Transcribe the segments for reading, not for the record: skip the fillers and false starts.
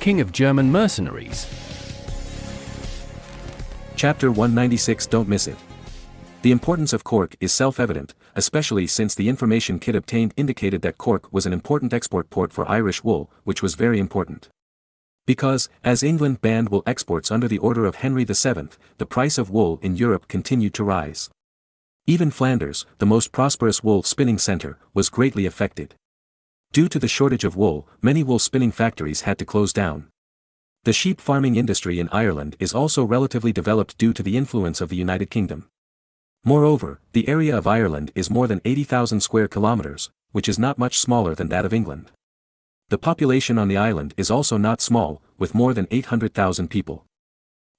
king of German mercenaries. Chapter 196. Don't miss it. The importance of Cork is self-evident, especially since the information Kit obtained indicated that Cork was an important export port for Irish wool, which was very important. Because, as England banned wool exports under the order of Henry VII, the price of wool in Europe continued to rise. Even Flanders, the most prosperous wool spinning centre, was greatly affected. Due to the shortage of wool, many wool spinning factories had to close down. The sheep farming industry in Ireland is also relatively developed due to the influence of the United Kingdom. Moreover, the area of Ireland is more than 80,000 square kilometres, which is not much smaller than that of England. The population on the island is also not small, with more than 800,000 people.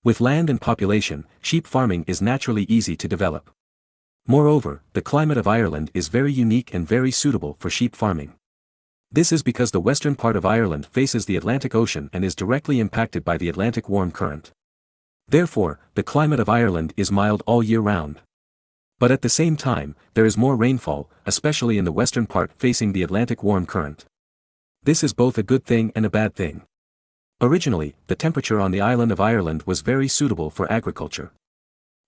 With land and population, sheep farming is naturally easy to develop. Moreover, the climate of Ireland is very unique and very suitable for sheep farming. This is because the western part of Ireland faces the Atlantic Ocean and is directly impacted by the Atlantic warm current. Therefore, the climate of Ireland is mild all year round. But at the same time, there is more rainfall, especially in the western part facing the Atlantic warm current. This is both a good thing and a bad thing. Originally, the temperature on the island of Ireland was very suitable for agriculture.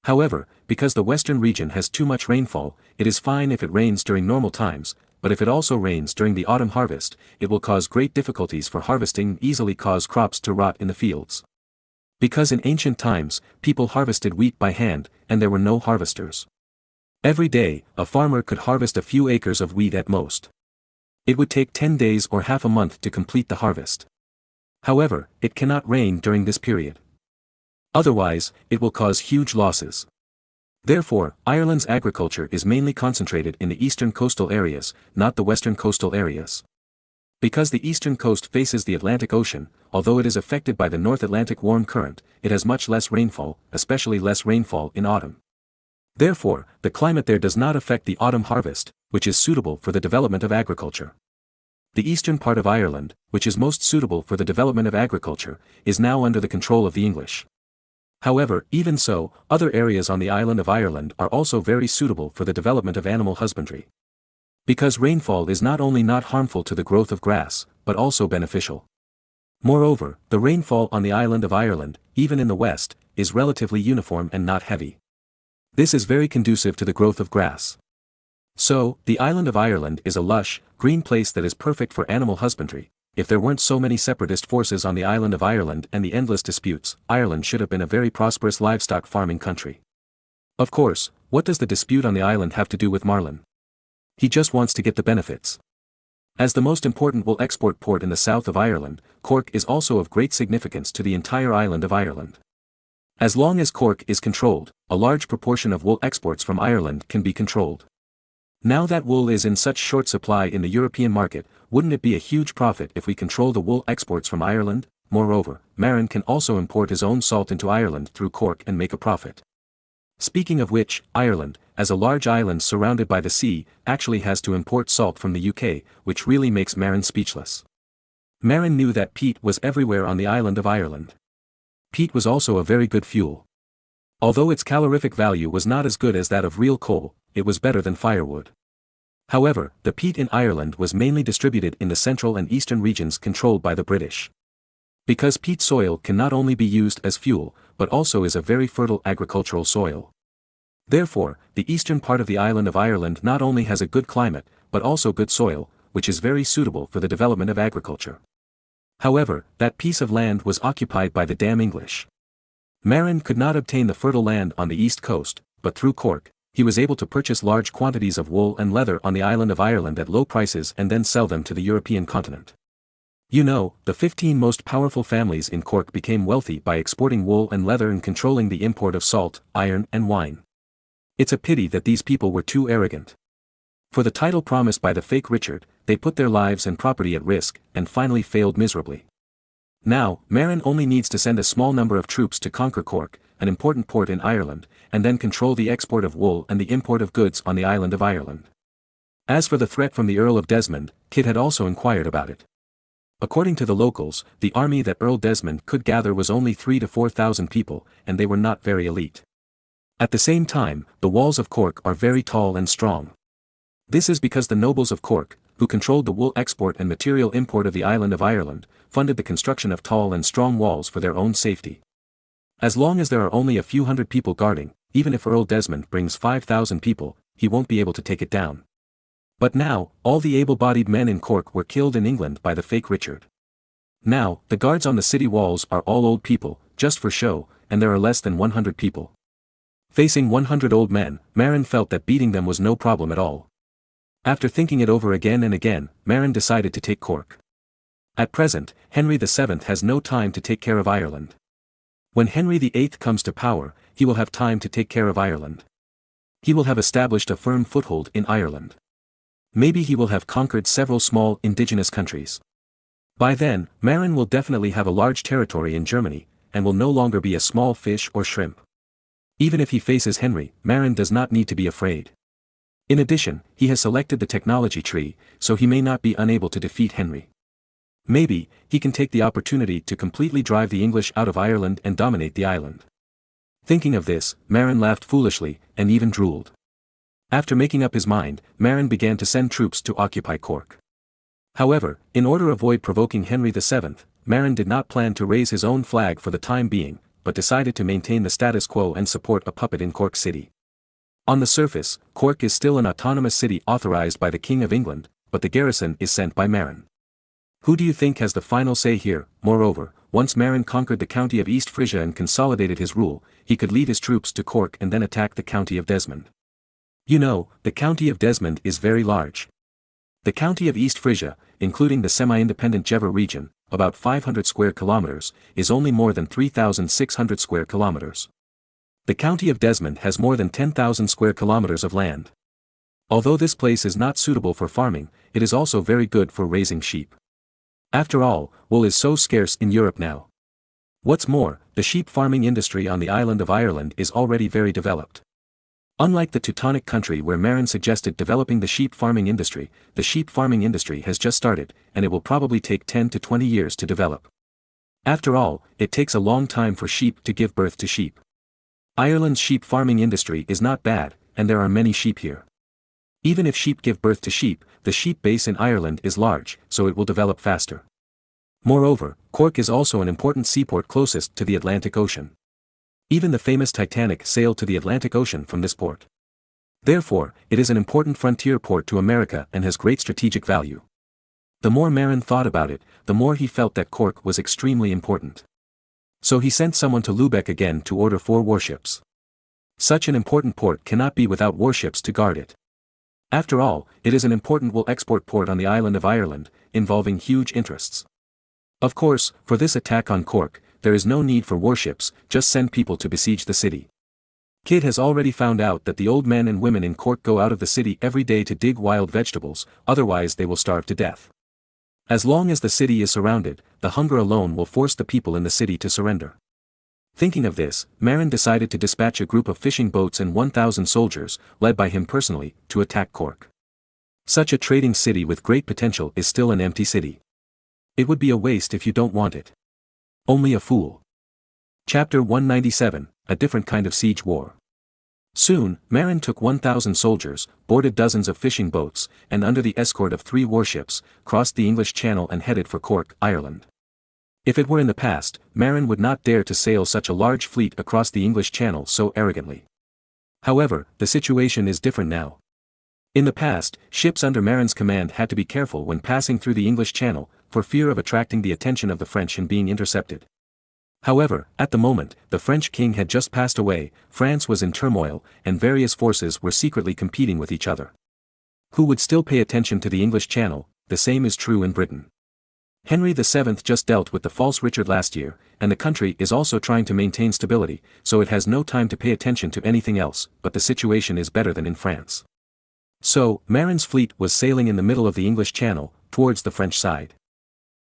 However, because the western region has too much rainfall, it is fine if it rains during normal times, but if it also rains during the autumn harvest, it will cause great difficulties for harvesting and easily cause crops to rot in the fields. Because in ancient times, people harvested wheat by hand, and there were no harvesters. Every day, a farmer could harvest a few acres of wheat at most. It would take 10 days or half a month to complete the harvest. However, it cannot rain during this period. Otherwise, it will cause huge losses. Therefore, Ireland's agriculture is mainly concentrated in the eastern coastal areas, not the western coastal areas. Because the eastern coast faces the Atlantic Ocean, although it is affected by the North Atlantic warm current, it has much less rainfall, especially less rainfall in autumn. Therefore, the climate there does not affect the autumn harvest, which is suitable for the development of agriculture. The eastern part of Ireland, which is most suitable for the development of agriculture, is now under the control of the English. However, even so, other areas on the island of Ireland are also very suitable for the development of animal husbandry. Because rainfall is not only not harmful to the growth of grass, but also beneficial. Moreover, the rainfall on the island of Ireland, even in the west, is relatively uniform and not heavy. This is very conducive to the growth of grass. So, the island of Ireland is a lush, green place that is perfect for animal husbandry. If there weren't so many separatist forces on the island of Ireland and the endless disputes, Ireland should have been a very prosperous livestock farming country. Of course, what does the dispute on the island have to do with Marin? He just wants to get the benefits. As the most important wool export port in the south of Ireland, Cork is also of great significance to the entire island of Ireland. As long as Cork is controlled, a large proportion of wool exports from Ireland can be controlled. Now that wool is in such short supply in the European market, wouldn't it be a huge profit if we control the wool exports from Ireland? Moreover, Marin can also import his own salt into Ireland through Cork and make a profit. Speaking of which, Ireland, as a large island surrounded by the sea, actually has to import salt from the UK, which really makes Marin speechless. Marin knew that peat was everywhere on the island of Ireland. Peat was also a very good fuel. Although its calorific value was not as good as that of real coal, it was better than firewood. However, the peat in Ireland was mainly distributed in the central and eastern regions controlled by the British. Because peat soil can not only be used as fuel, but also is a very fertile agricultural soil. Therefore, the eastern part of the island of Ireland not only has a good climate, but also good soil, which is very suitable for the development of agriculture. However, that piece of land was occupied by the damn English. Marin could not obtain the fertile land on the east coast, but through Cork, he was able to purchase large quantities of wool and leather on the island of Ireland at low prices and then sell them to the European continent. You know, the 15 most powerful families in Cork became wealthy by exporting wool and leather and controlling the import of salt, iron and wine. It's a pity that these people were too arrogant. For the title promised by the fake Richard, they put their lives and property at risk, and finally failed miserably. Now, Marin only needs to send a small number of troops to conquer Cork, an important port in Ireland, and then control the export of wool and the import of goods on the island of Ireland. As for the threat from the Earl of Desmond, Kit had also inquired about it. According to the locals, the army that Earl Desmond could gather was only 3,000 to 4,000 people, and they were not very elite. At the same time, the walls of Cork are very tall and strong. This is because the nobles of Cork, who controlled the wool export and material import of the island of Ireland, funded the construction of tall and strong walls for their own safety. As long as there are only a few hundred people guarding, even if Earl Desmond brings 5,000 people, he won't be able to take it down. But now, all the able-bodied men in Cork were killed in England by the fake Richard. Now, the guards on the city walls are all old people, just for show, and there are less than 100 people. Facing 100 old men, Marin felt that beating them was no problem at all. After thinking it over again and again, Marin decided to take Cork. At present, Henry VII has no time to take care of Ireland. When Henry VIII comes to power, he will have time to take care of Ireland. He will have established a firm foothold in Ireland. Maybe he will have conquered several small indigenous countries. By then, Marin will definitely have a large territory in Germany, and will no longer be a small fish or shrimp. Even if he faces Henry, Marin does not need to be afraid. In addition, he has selected the technology tree, so he may not be unable to defeat Henry. Maybe, he can take the opportunity to completely drive the English out of Ireland and dominate the island. Thinking of this, Marin laughed foolishly, and even drooled. After making up his mind, Marin began to send troops to occupy Cork. However, in order to avoid provoking Henry VII, Marin did not plan to raise his own flag for the time being, but decided to maintain the status quo and support a puppet in Cork City. On the surface, Cork is still an autonomous city authorized by the King of England, but the garrison is sent by Marin. Who do you think has the final say here? Moreover, once Marin conquered the county of East Frisia and consolidated his rule, he could lead his troops to Cork and then attack the county of Desmond. You know, the county of Desmond is very large. The county of East Frisia, including the semi-independent Jever region, about 500 square kilometers, is only more than 3,600 square kilometers. The county of Desmond has more than 10,000 square kilometers of land. Although this place is not suitable for farming, it is also very good for raising sheep. After all, wool is so scarce in Europe now. What's more, the sheep farming industry on the island of Ireland is already very developed. Unlike the Teutonic country where Marin suggested developing the sheep farming industry, the sheep farming industry has just started, and it will probably take 10 to 20 years to develop. After all, it takes a long time for sheep to give birth to sheep. Ireland's sheep farming industry is not bad, and there are many sheep here. Even if sheep give birth to sheep, the sheep base in Ireland is large, so it will develop faster. Moreover, Cork is also an important seaport closest to the Atlantic Ocean. Even the famous Titanic sailed to the Atlantic Ocean from this port. Therefore, it is an important frontier port to America and has great strategic value. The more Marin thought about it, the more he felt that Cork was extremely important. So he sent someone to Lubeck again to order 4 warships. Such an important port cannot be without warships to guard it. After all, it is an important wool export port on the island of Ireland, involving huge interests. Of course, for this attack on Cork, there is no need for warships, just send people to besiege the city. Kidd has already found out that the old men and women in Cork go out of the city every day to dig wild vegetables, otherwise they will starve to death. As long as the city is surrounded, the hunger alone will force the people in the city to surrender. Thinking of this, Marin decided to dispatch a group of fishing boats and 1,000 soldiers, led by him personally, to attack Cork. Such a trading city with great potential is still an empty city. It would be a waste if you don't want it. Only a fool. Chapter 197, A Different Kind of Siege War. Soon, Marin took 1,000 soldiers, boarded dozens of fishing boats, and under the escort of 3 warships, crossed the English Channel and headed for Cork, Ireland. If it were in the past, Marin would not dare to sail such a large fleet across the English Channel so arrogantly. However, the situation is different now. In the past, ships under Marin's command had to be careful when passing through the English Channel, for fear of attracting the attention of the French and being intercepted. However, at the moment, the French king had just passed away, France was in turmoil, and various forces were secretly competing with each other. Who would still pay attention to the English Channel? The same is true in Britain. Henry VII just dealt with the false Richard last year, and the country is also trying to maintain stability, so it has no time to pay attention to anything else, but the situation is better than in France. So, Marin's fleet was sailing in the middle of the English Channel, towards the French side.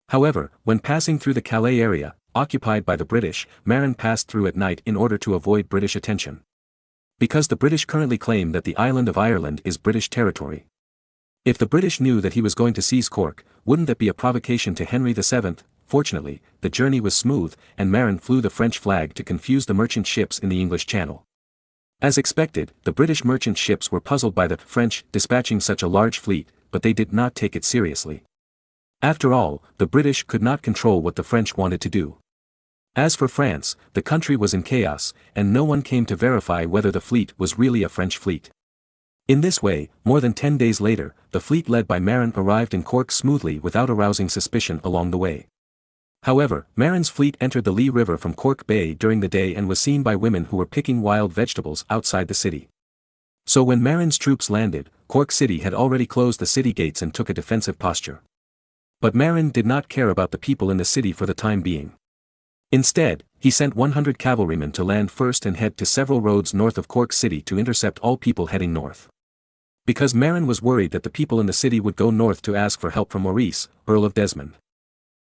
However, when passing through the Calais area, occupied by the British, Marin passed through at night in order to avoid British attention. Because the British currently claim that the island of Ireland is British territory. If the British knew that he was going to seize Cork, wouldn't that be a provocation to Henry VII? Fortunately, the journey was smooth, and Marin flew the French flag to confuse the merchant ships in the English Channel. As expected, the British merchant ships were puzzled by the French dispatching such a large fleet, but they did not take it seriously. After all, the British could not control what the French wanted to do. As for France, the country was in chaos, and no one came to verify whether the fleet was really a French fleet. In this way, more than 10 days later, the fleet led by Marin arrived in Cork smoothly without arousing suspicion along the way. However, Marin's fleet entered the Lee River from Cork Bay during the day and was seen by women who were picking wild vegetables outside the city. So when Marin's troops landed, Cork City had already closed the city gates and took a defensive posture. But Marin did not care about the people in the city for the time being. Instead, he sent 100 cavalrymen to land first and head to several roads north of Cork City to intercept all people heading north. Because Marin was worried that the people in the city would go north to ask for help from Maurice, Earl of Desmond.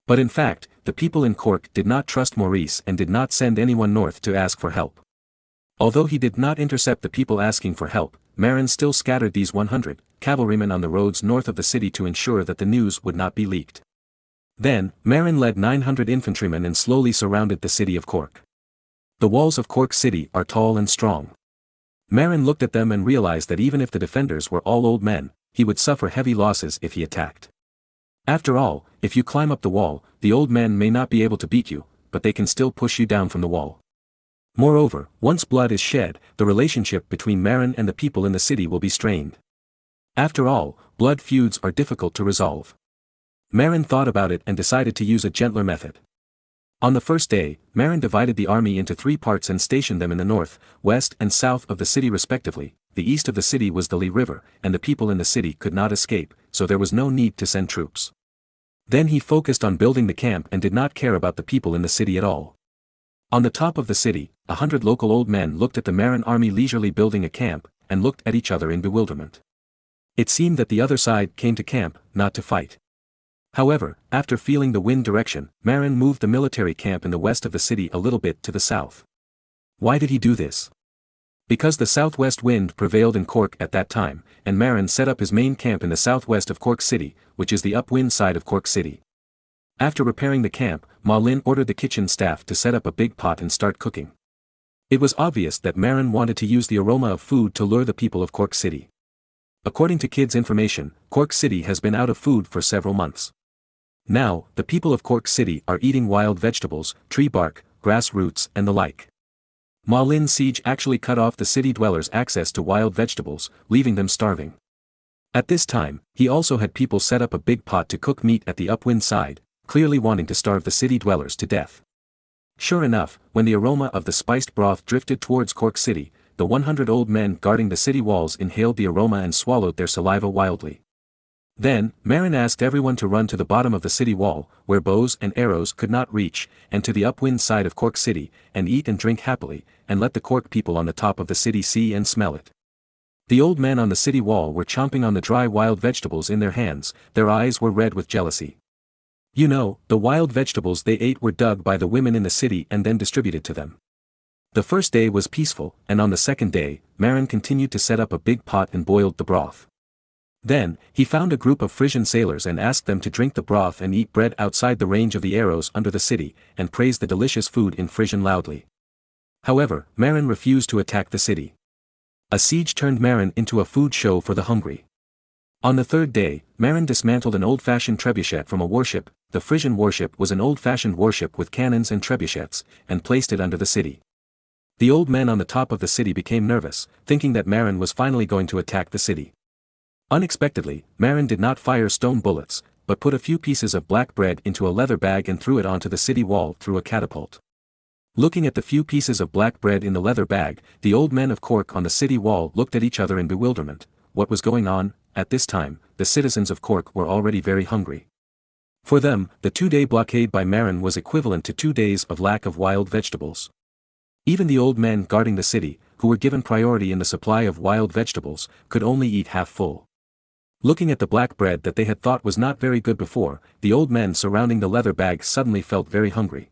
But in fact, the people in Cork did not trust Maurice and did not send anyone north to ask for help. Although he did not intercept the people asking for help, Marin still scattered these 100 cavalrymen on the roads north of the city to ensure that the news would not be leaked. Then, Marin led 900 infantrymen and slowly surrounded the city of Cork. The walls of Cork City are tall and strong. Marin looked at them and realized that even if the defenders were all old men, he would suffer heavy losses if he attacked. After all, if you climb up the wall, the old men may not be able to beat you, but they can still push you down from the wall. Moreover, once blood is shed, the relationship between Marin and the people in the city will be strained. After all, blood feuds are difficult to resolve. Marin thought about it and decided to use a gentler method. On the first day, Marin divided the army into 3 parts and stationed them in the north, west and south of the city respectively. The east of the city was the Lee River, and the people in the city could not escape, so there was no need to send troops. Then he focused on building the camp and did not care about the people in the city at all. On the top of the city, 100 local old men looked at the Marin army leisurely building a camp, and looked at each other in bewilderment. It seemed that the other side came to camp, not to fight. However, after feeling the wind direction, Marin moved the military camp in the west of the city a little bit to the south. Why did he do this? Because the southwest wind prevailed in Cork at that time, and Marin set up his main camp in the southwest of Cork City, which is the upwind side of Cork City. After repairing the camp, Marin ordered the kitchen staff to set up a big pot and start cooking. It was obvious that Marin wanted to use the aroma of food to lure the people of Cork City. According to Kids Information, Cork City has been out of food for several months. Now, the people of Cork City are eating wild vegetables, tree bark, grass roots and the like. Marin's siege actually cut off the city dwellers' access to wild vegetables, leaving them starving. At this time, he also had people set up a big pot to cook meat at the upwind side, clearly wanting to starve the city dwellers to death. Sure enough, when the aroma of the spiced broth drifted towards Cork City, the 100 old men guarding the city walls inhaled the aroma and swallowed their saliva wildly. Then, Marin asked everyone to run to the bottom of the city wall, where bows and arrows could not reach, and to the upwind side of Cork City, and eat and drink happily, and let the Cork people on the top of the city see and smell it. The old men on the city wall were chomping on the dry wild vegetables in their hands, their eyes were red with jealousy. You know, the wild vegetables they ate were dug by the women in the city and then distributed to them. The first day was peaceful, and on the second day, Marin continued to set up a big pot and boiled the broth. Then, he found a group of Frisian sailors and asked them to drink the broth and eat bread outside the range of the arrows under the city, and praised the delicious food in Frisian loudly. However, Marin refused to attack the city. A siege turned Marin into a food show for the hungry. On the third day, Marin dismantled an old-fashioned trebuchet from a warship. The Frisian warship was an old-fashioned warship with cannons and trebuchets, and placed it under the city. The old men on the top of the city became nervous, thinking that Marin was finally going to attack the city. Unexpectedly, Marin did not fire stone bullets, but put a few pieces of black bread into a leather bag and threw it onto the city wall through a catapult. Looking at the few pieces of black bread in the leather bag, the old men of Cork on the city wall looked at each other in bewilderment. What was going on? At this time, the citizens of Cork were already very hungry. For them, the 2-day blockade by Marin was equivalent to 2 days of lack of wild vegetables. Even the old men guarding the city, who were given priority in the supply of wild vegetables, could only eat half full. Looking at the black bread that they had thought was not very good before, the old men surrounding the leather bag suddenly felt very hungry.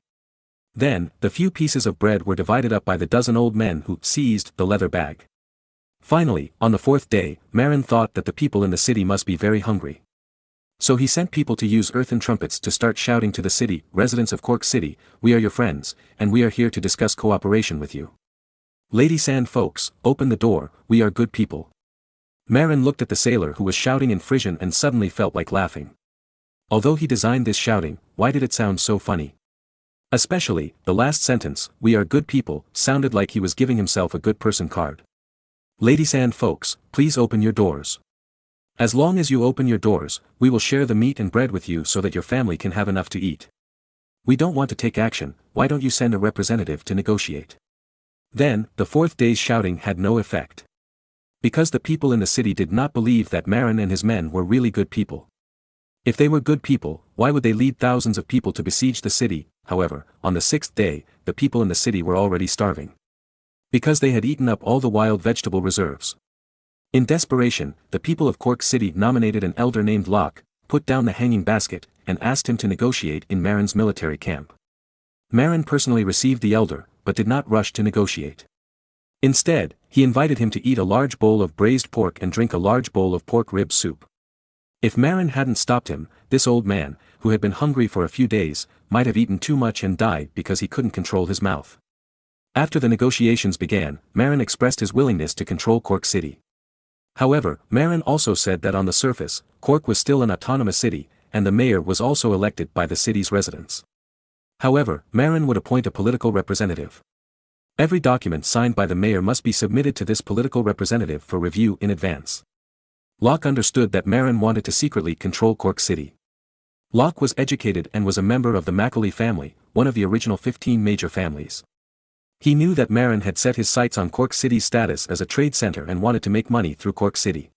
Then, the few pieces of bread were divided up by the dozen old men who seized the leather bag. Finally, on the 4th day, Marin thought that the people in the city must be very hungry. So he sent people to use earthen trumpets to start shouting to the city, residents of Cork City, "We are your friends, and we are here to discuss cooperation with you. Lady Sand folks, open the door, we are good people." Marin looked at the sailor who was shouting in Frisian and suddenly felt like laughing. Although he designed this shouting, why did it sound so funny? Especially, the last sentence, "we are good people," sounded like he was giving himself a good person card. Ladies and folks, please open your doors. As long as you open your doors, we will share the meat and bread with you so that your family can have enough to eat. We don't want to take action, why don't you send a representative to negotiate? Then, the fourth day's shouting had no effect. Because the people in the city did not believe that Marin and his men were really good people. If they were good people, why would they lead thousands of people to besiege the city? However, on the sixth day, the people in the city were already starving. Because they had eaten up all the wild vegetable reserves. In desperation, the people of Cork City nominated an elder named Locke, put down the hanging basket, and asked him to negotiate in Marin's military camp. Marin personally received the elder, but did not rush to negotiate. Instead, he invited him to eat a large bowl of braised pork and drink a large bowl of pork rib soup. If Marin hadn't stopped him, this old man, who had been hungry for a few days, might have eaten too much and died because he couldn't control his mouth. After the negotiations began, Marin expressed his willingness to control Cork City. However, Marin also said that on the surface, Cork was still an autonomous city, and the mayor was also elected by the city's residents. However, Marin would appoint a political representative. Every document signed by the mayor must be submitted to this political representative for review in advance. Locke understood that Marin wanted to secretly control Cork City. Locke was educated and was a member of the Macaulay family, one of the original 15 major families. He knew that Marin had set his sights on Cork City's status as a trade center and wanted to make money through Cork City.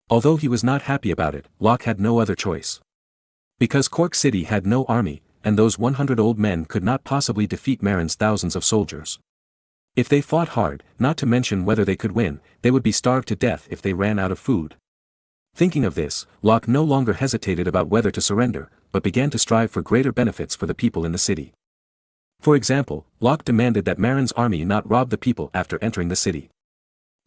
Although he was not happy about it, Locke had no other choice. Because Cork City had no army, and those 100 old men could not possibly defeat Marin's thousands of soldiers. If they fought hard, not to mention whether they could win, they would be starved to death if they ran out of food. Thinking of this, Locke no longer hesitated about whether to surrender, but began to strive for greater benefits for the people in the city. For example, Locke demanded that Marin's army not rob the people after entering the city.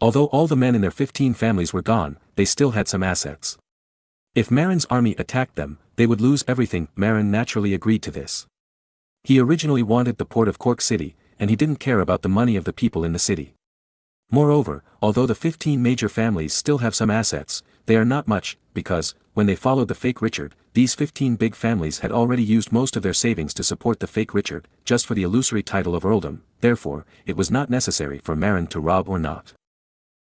Although all the men in their 15 families were gone, they still had some assets. If Marin's army attacked them, they would lose everything. Marin naturally agreed to this. He originally wanted the port of Cork City, and he didn't care about the money of the people in the city. Moreover, although the 15 major families still have some assets, they are not much, because, when they followed the fake Richard, these 15 big families had already used most of their savings to support the fake Richard, just for the illusory title of earldom. Therefore, it was not necessary for Marin to rob or not.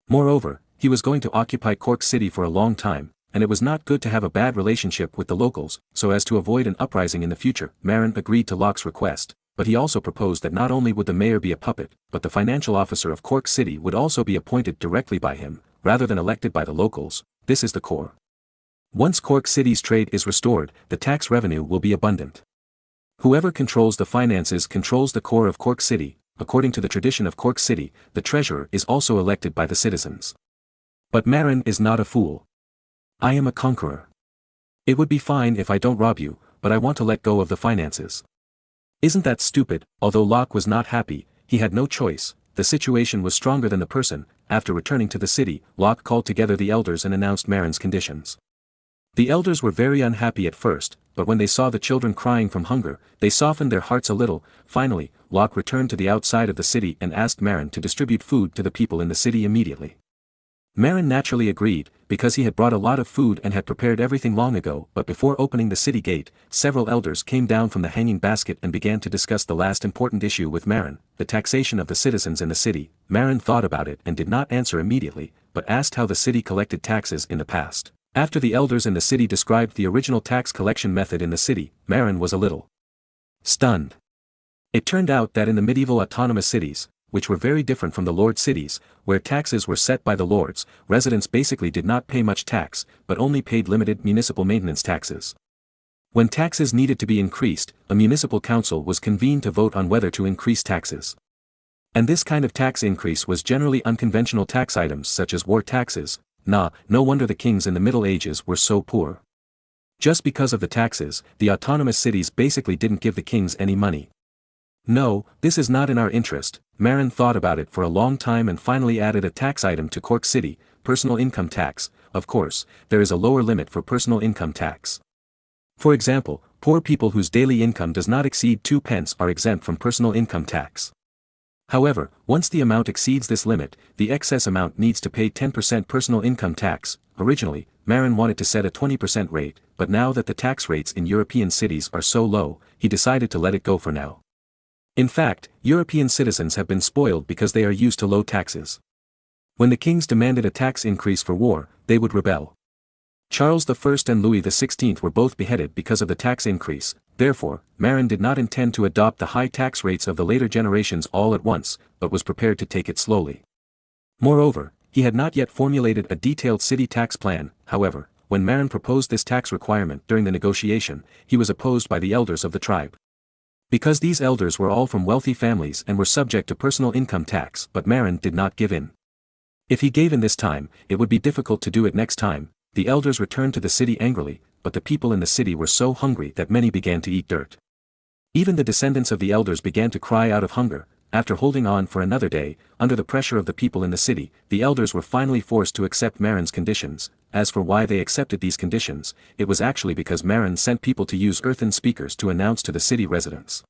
Moreover, he was going to occupy Cork City for a long time, and it was not good to have a bad relationship with the locals, so as to avoid an uprising in the future. Marin agreed to Locke's request, but he also proposed that not only would the mayor be a puppet, but the financial officer of Cork City would also be appointed directly by him, rather than elected by the locals. This is the core. Once Cork City's trade is restored, the tax revenue will be abundant. Whoever controls the finances controls the core of Cork City. According to the tradition of Cork City, the treasurer is also elected by the citizens. But Marin is not a fool. I am a conqueror. It would be fine if I don't rob you, but I want to let go of the finances. Isn't that stupid? Although Locke was not happy, he had no choice. The situation was stronger than the person. After returning to the city, Locke called together the elders and announced Marin's conditions. The elders were very unhappy at first, but when they saw the children crying from hunger, they softened their hearts a little. Finally, Locke returned to the outside of the city and asked Marin to distribute food to the people in the city immediately. Marin naturally agreed, because he had brought a lot of food and had prepared everything long ago. But before opening the city gate, several elders came down from the hanging basket and began to discuss the last important issue with Marin, the taxation of the citizens in the city. Marin thought about it and did not answer immediately, but asked how the city collected taxes in the past. After the elders in the city described the original tax collection method in the city, Marin was a little stunned. It turned out that in the medieval autonomous cities, which were very different from the lord cities, where taxes were set by the lords, residents basically did not pay much tax, but only paid limited municipal maintenance taxes. When taxes needed to be increased, a municipal council was convened to vote on whether to increase taxes. And this kind of tax increase was generally unconventional tax items such as war taxes. No wonder the kings in the Middle Ages were so poor. Just because of the taxes, the autonomous cities basically didn't give the kings any money. No, this is not in our interest. Marin thought about it for a long time and finally added a tax item to Cork City, personal income tax. Of course, there is a lower limit for personal income tax. For example, poor people whose daily income does not exceed 2 pence are exempt from personal income tax. However, once the amount exceeds this limit, the excess amount needs to pay 10% personal income tax. Originally, Marin wanted to set a 20% rate, but now that the tax rates in European cities are so low, he decided to let it go for now. In fact, European citizens have been spoiled because they are used to low taxes. When the kings demanded a tax increase for war, they would rebel. Charles I and Louis XVI were both beheaded because of the tax increase. Therefore, Marin did not intend to adopt the high tax rates of the later generations all at once, but was prepared to take it slowly. Moreover, he had not yet formulated a detailed city tax plan. However, when Marin proposed this tax requirement during the negotiation, he was opposed by the elders of the tribe. Because these elders were all from wealthy families and were subject to personal income tax, but Marin did not give in. If he gave in this time, it would be difficult to do it next time. The elders returned to the city angrily, but the people in the city were so hungry that many began to eat dirt. Even the descendants of the elders began to cry out of hunger. After holding on for another day, under the pressure of the people in the city, the elders were finally forced to accept Marin's conditions. As for why they accepted these conditions, it was actually because Marin sent people to use earthen speakers to announce to the city residents.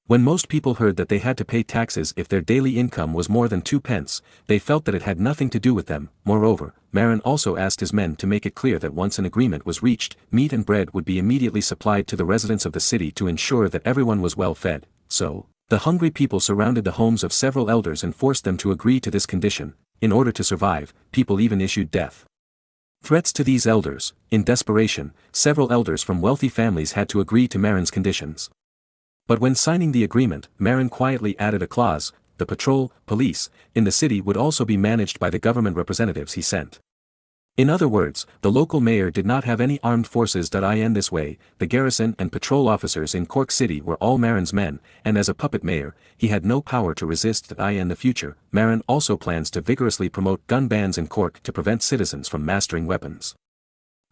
When most people heard that they had to pay taxes if their daily income was more than 2 pence, they felt that it had nothing to do with them. Moreover, Marin also asked his men to make it clear that once an agreement was reached, meat and bread would be immediately supplied to the residents of the city to ensure that everyone was well fed. So, the hungry people surrounded the homes of several elders and forced them to agree to this condition. In order to survive, people even issued death threats to these elders. In desperation, several elders from wealthy families had to agree to Marin's conditions. But when signing the agreement, Marin quietly added a clause: the police, in the city would also be managed by the government representatives he sent. In other words, the local mayor did not have any armed forces. In this way, the garrison and patrol officers in Cork City were all Marin's men, and as a puppet mayor, he had no power to resist. In the future, Marin also plans to vigorously promote gun bans in Cork to prevent citizens from mastering weapons.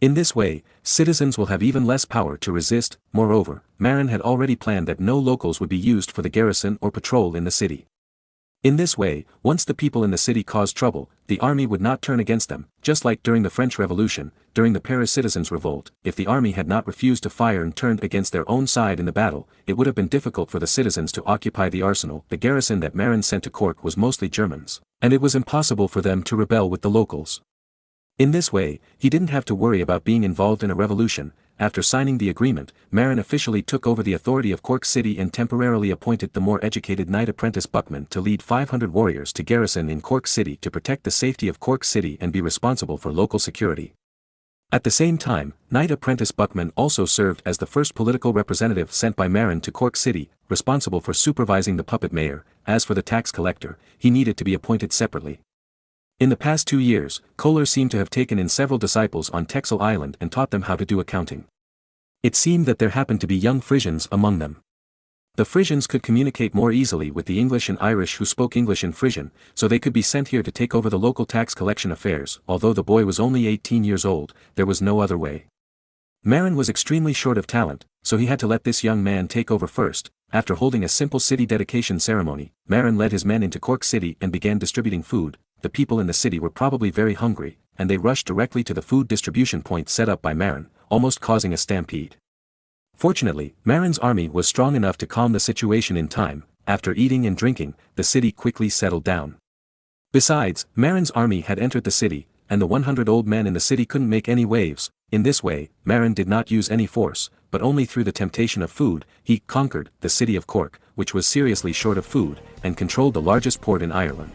In this way, citizens will have even less power to resist. Moreover, Marin had already planned that no locals would be used for the garrison or patrol in the city. In this way, once the people in the city caused trouble, the army would not turn against them, just like during the French Revolution. During the Paris citizens' revolt, if the army had not refused to fire and turned against their own side in the battle, it would have been difficult for the citizens to occupy the arsenal. The garrison that Marin sent to Cork was mostly Germans, and it was impossible for them to rebel with the locals. In this way, he didn't have to worry about being involved in a revolution. After signing the agreement, Marin officially took over the authority of Cork City and temporarily appointed the more educated knight apprentice Buckman to lead 500 warriors to garrison in Cork City to protect the safety of Cork City and be responsible for local security. At the same time, knight apprentice Buckman also served as the first political representative sent by Marin to Cork City, responsible for supervising the puppet mayor. As for the tax collector, he needed to be appointed separately. In the past 2 years, Kohler seemed to have taken in several disciples on Texel Island and taught them how to do accounting. It seemed that there happened to be young Frisians among them. The Frisians could communicate more easily with the English and Irish who spoke English and Frisian, so they could be sent here to take over the local tax collection affairs. Although the boy was only 18 years old, there was no other way. Marin was extremely short of talent, so he had to let this young man take over first. After holding a simple city dedication ceremony, Marin led his men into Cork City and began distributing food. The people in the city were probably very hungry, and they rushed directly to the food distribution point set up by Marin, almost causing a stampede. Fortunately, Marin's army was strong enough to calm the situation in time. After eating and drinking, the city quickly settled down. Besides, Marin's army had entered the city, and the 100 old men in the city couldn't make any waves. In this way, Marin did not use any force, but only through the temptation of food. He conquered the city of Cork, which was seriously short of food, and controlled the largest port in Ireland.